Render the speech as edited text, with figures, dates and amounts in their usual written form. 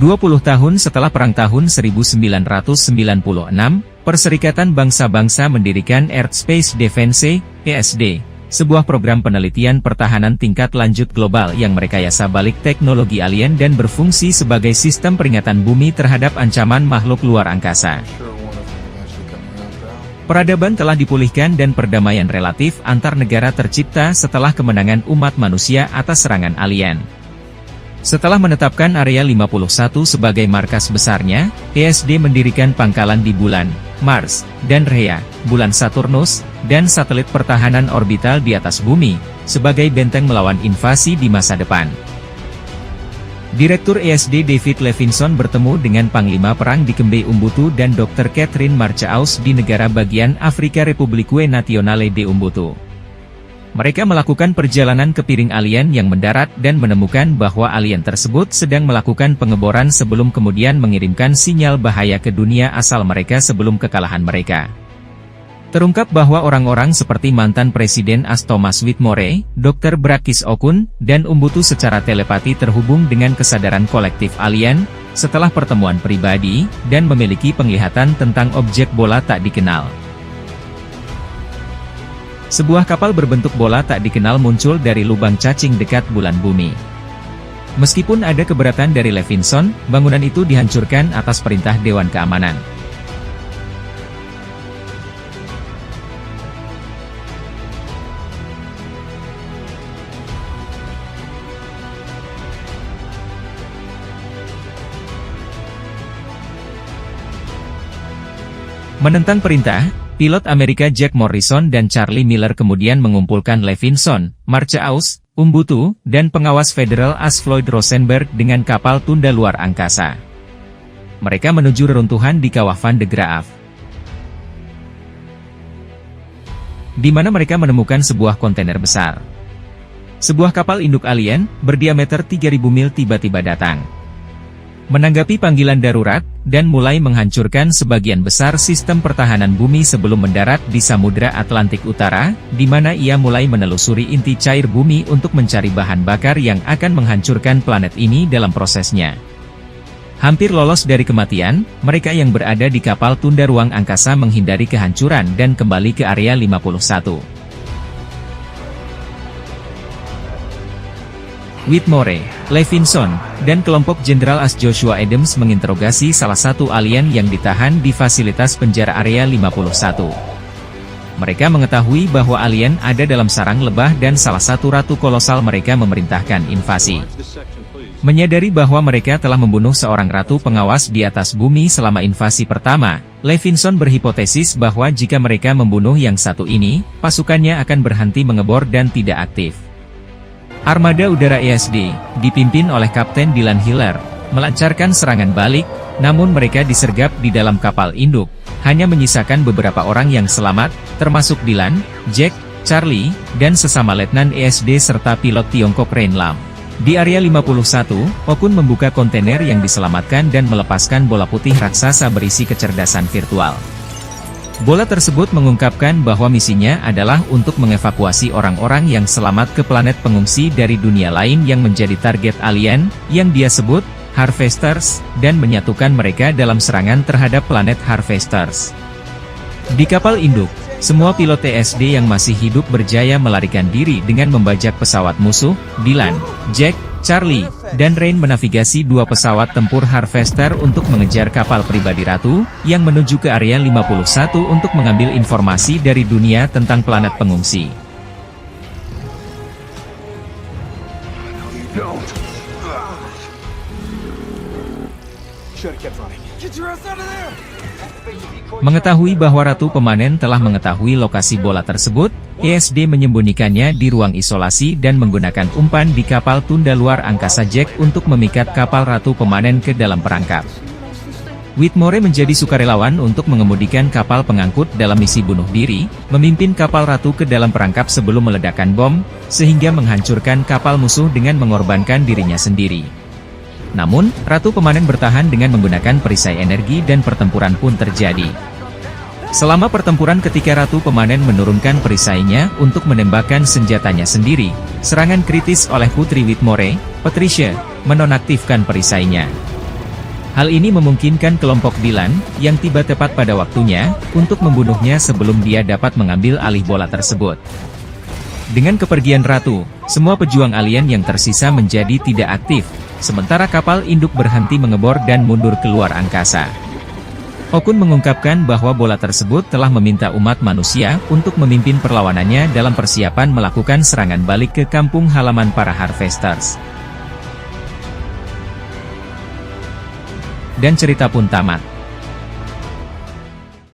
20 tahun setelah Perang tahun 1996, Perserikatan Bangsa-Bangsa mendirikan Earth Space Defense, ESD, sebuah program penelitian pertahanan tingkat lanjut global yang merekayasa balik teknologi alien dan berfungsi sebagai sistem peringatan bumi terhadap ancaman makhluk luar angkasa. Peradaban telah dipulihkan dan perdamaian relatif antar negara tercipta setelah kemenangan umat manusia atas serangan alien. Setelah menetapkan Area 51 sebagai markas besarnya, ESD mendirikan pangkalan di bulan, Mars, dan Rhea, bulan Saturnus, dan satelit pertahanan orbital di atas bumi, sebagai benteng melawan invasi di masa depan. Direktur ESD David Levinson bertemu dengan Panglima Perang Dikembe Umbutu dan Dr. Catherine Marchaus di negara bagian Afrika Republique Nationale de Umbutu. Mereka melakukan perjalanan ke piring alien yang mendarat dan menemukan bahwa alien tersebut sedang melakukan pengeboran sebelum kemudian mengirimkan sinyal bahaya ke dunia asal mereka sebelum kekalahan mereka. Terungkap bahwa orang-orang seperti mantan Presiden As Thomas Whitmore, Dr. Brakis Okun, dan Umbutu secara telepati terhubung dengan kesadaran kolektif alien, setelah pertemuan pribadi, dan memiliki penglihatan tentang objek bola tak dikenal. Sebuah kapal berbentuk bola tak dikenal muncul dari lubang cacing dekat bulan bumi. Meskipun ada keberatan dari Levinson, bangunan itu dihancurkan atas perintah Dewan Keamanan. Menentang perintah, pilot Amerika Jack Morrison dan Charlie Miller kemudian mengumpulkan Levinson, Marchaus, Umbutu, dan pengawas federal As Floyd Rosenberg dengan kapal tunda luar angkasa. Mereka menuju reruntuhan di kawah Van de Graaf, di mana mereka menemukan sebuah kontainer besar. Sebuah kapal induk alien, berdiameter 3.000 mil tiba-tiba datang. Menanggapi panggilan darurat, dan mulai menghancurkan sebagian besar sistem pertahanan bumi sebelum mendarat di Samudra Atlantik Utara, di mana ia mulai menelusuri inti cair bumi untuk mencari bahan bakar yang akan menghancurkan planet ini dalam prosesnya. Hampir lolos dari kematian, mereka yang berada di kapal tunda ruang angkasa menghindari kehancuran dan kembali ke Area 51. Whitmore, Levinson, dan kelompok Jenderal As Joshua Adams menginterogasi salah satu alien yang ditahan di fasilitas penjara Area 51. Mereka mengetahui bahwa alien ada dalam sarang lebah dan salah satu ratu kolosal mereka memerintahkan invasi. Menyadari bahwa mereka telah membunuh seorang ratu pengawas di atas bumi selama invasi pertama, Levinson berhipotesis bahwa jika mereka membunuh yang satu ini, pasukannya akan berhenti mengebor dan tidak aktif. Armada udara ESD, dipimpin oleh Kapten Dylan Hiller, melancarkan serangan balik, namun mereka disergap di dalam kapal induk, hanya menyisakan beberapa orang yang selamat, termasuk Dylan, Jack, Charlie, dan sesama letnan ESD serta pilot Tiongkok Rain Lam. Di Area 51, Okun membuka kontainer yang diselamatkan dan melepaskan bola putih raksasa berisi kecerdasan virtual. Bola tersebut mengungkapkan bahwa misinya adalah untuk mengevakuasi orang-orang yang selamat ke planet pengungsi dari dunia lain yang menjadi target alien, yang dia sebut Harvesters, dan menyatukan mereka dalam serangan terhadap planet Harvesters. Di kapal induk, semua pilot TSD yang masih hidup berjaya melarikan diri dengan membajak pesawat musuh. Dylan, Jack, Charlie, dan Rain menavigasi dua pesawat tempur Harvester untuk mengejar kapal pribadi Ratu, yang menuju ke Area 51 untuk mengambil informasi dari dunia tentang planet pengungsi. Mengetahui bahwa Ratu Pemanen telah mengetahui lokasi bola tersebut, ESD menyembunyikannya di ruang isolasi dan menggunakan umpan di kapal tunda luar angkasa Jack untuk memikat kapal Ratu Pemanen ke dalam perangkap. Whitmore menjadi sukarelawan untuk mengemudikan kapal pengangkut dalam misi bunuh diri, memimpin kapal Ratu ke dalam perangkap sebelum meledakkan bom, sehingga menghancurkan kapal musuh dengan mengorbankan dirinya sendiri. Namun, Ratu Pemanen bertahan dengan menggunakan perisai energi dan pertempuran pun terjadi. Selama pertempuran ketika Ratu Pemanen menurunkan perisainya untuk menembakkan senjatanya sendiri, serangan kritis oleh Putri Whitmore, Patricia, menonaktifkan perisainya. Hal ini memungkinkan kelompok Dylan, yang tiba tepat pada waktunya, untuk membunuhnya sebelum dia dapat mengambil alih bola tersebut. Dengan kepergian Ratu, semua pejuang alien yang tersisa menjadi tidak aktif, sementara kapal induk berhenti mengebor dan mundur keluar angkasa. Okun mengungkapkan bahwa bola tersebut telah meminta umat manusia untuk memimpin perlawanannya dalam persiapan melakukan serangan balik ke kampung halaman para Harvesters. Dan cerita pun tamat.